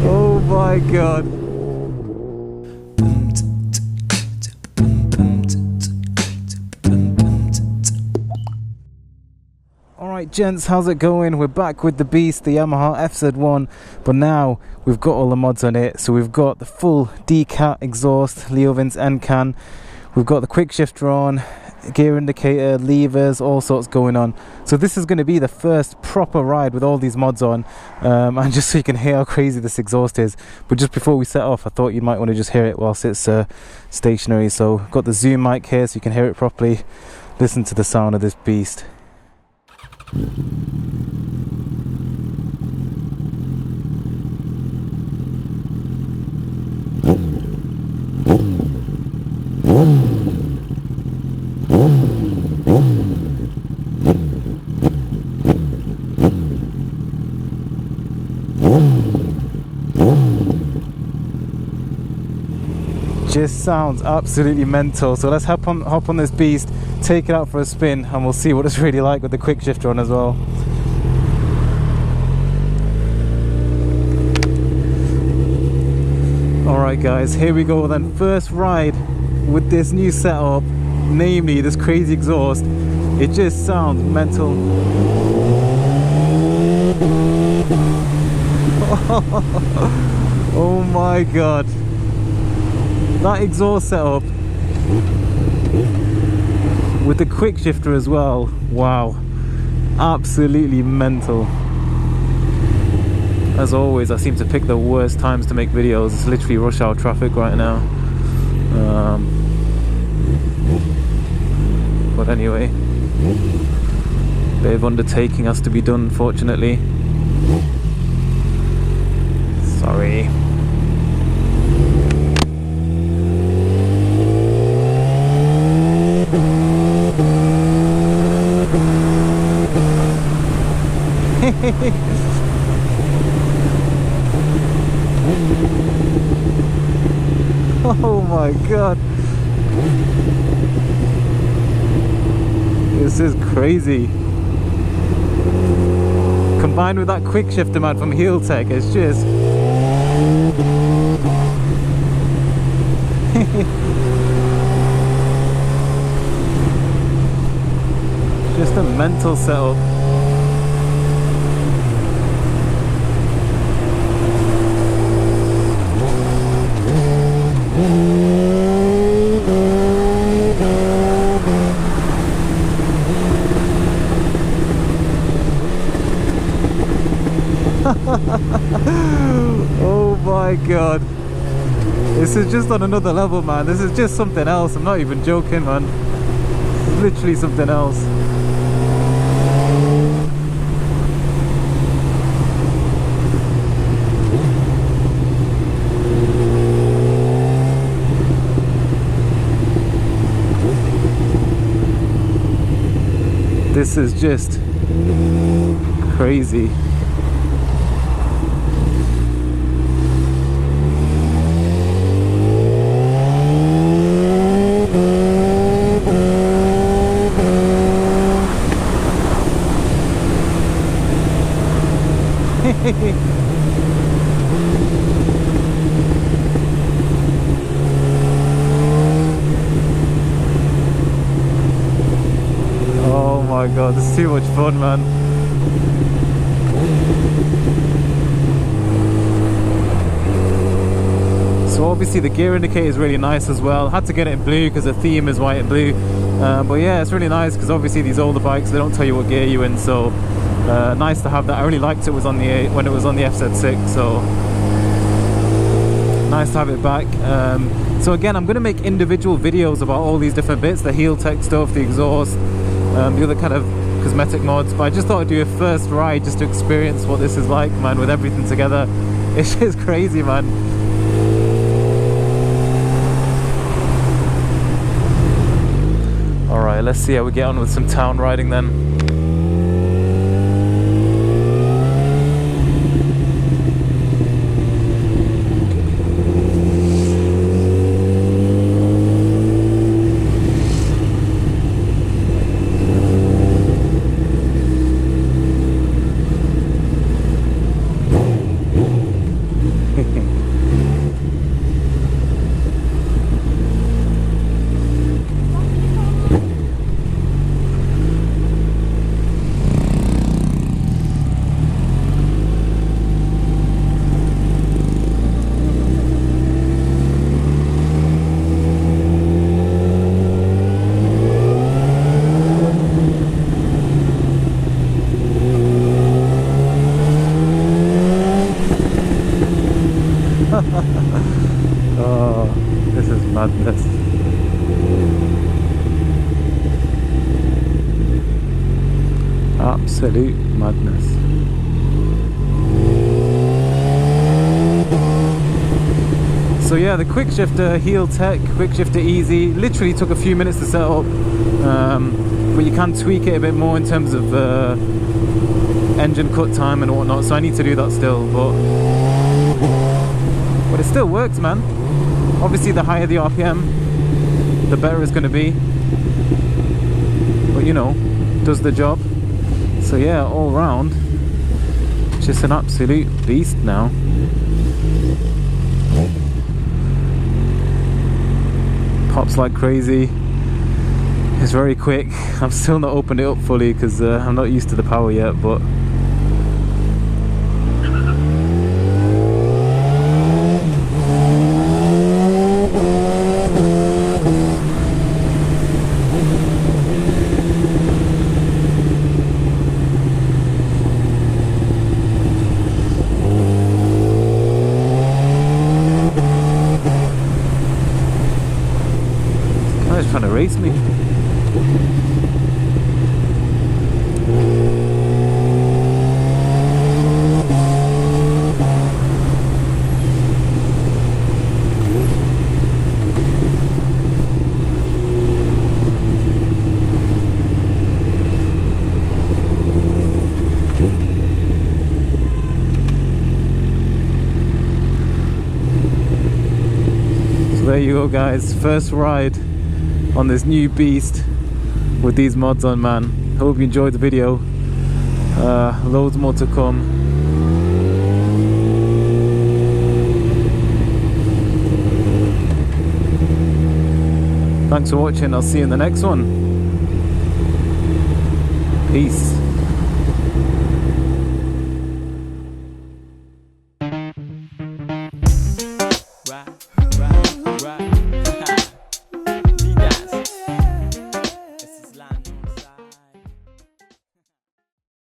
Oh my god. Alright gents, how's it going? We're back with the beast, the Yamaha FZ1, but now we've got all the mods on it. So we've got the full Decat exhaust, Leo Vince end can, we've got the Quickshifter on, gear indicator, levers, all sorts going on. So this is going to be the first proper ride with all these mods on, and just so you can hear how crazy this exhaust is. But just before we set off, I thought you might want to just hear it whilst it's stationary. So got the zoom mic here so you can hear it properly. Listen to the sound of this beast. Just sounds absolutely mental. So let's hop on this beast, take it out for a spin, and we'll see what it's really like with the Quickshifter on as well. Alright guys, here we go then. First ride with this new setup, namely this crazy exhaust. It just sounds mental. Oh my god. That exhaust setup with the Quickshifter as well, wow, absolutely mental. As always, I seem to pick the worst times to make videos. It's literally rush hour traffic right now, but anyway, bit of undertaking has to be done, unfortunately. Sorry. Oh my god, this is crazy. Combined with that Quickshifter man from HealTech, it's just just a mental setup. Oh my god, this is just on another level, man. This is just something else. I'm not even joking, man. It's literally something else. This is just crazy. Oh my god, this is too much fun, man. So obviously the gear indicator is really nice as well. Had to get it in blue because the theme is white and blue. But yeah, it's really nice because obviously these older bikes, they don't tell you what gear you're in, so nice to have that. I really liked it when it was on the FZ6, so nice to have it back. So again, I'm going to make individual videos about all these different bits, the HealTech stuff, the exhaust, the other kind of cosmetic mods, but I just thought I'd do a first ride just to experience what this is like, man, with everything together. It's just crazy, man. Alright, let's see how we get on with some town riding then. Oh, this is madness. Absolute madness. So yeah, the Quickshifter HealTech, Quickshifter Easy, literally took a few minutes to set up, but you can tweak it a bit more in terms of engine cut time and whatnot, so I need to do that still, but it still works, man. Obviously the higher the RPM, the better it's going to be, but you know, does the job. So yeah, all round, just an absolute beast now. Pops like crazy. It's very quick. I've still not opened it up fully because I'm not used to the power yet, but trying to race me. So there you go, guys, first ride on this new beast with these mods on, man. Hope you enjoyed the video. Loads more to come. Thanks for watching. I'll see you in the next one. Peace.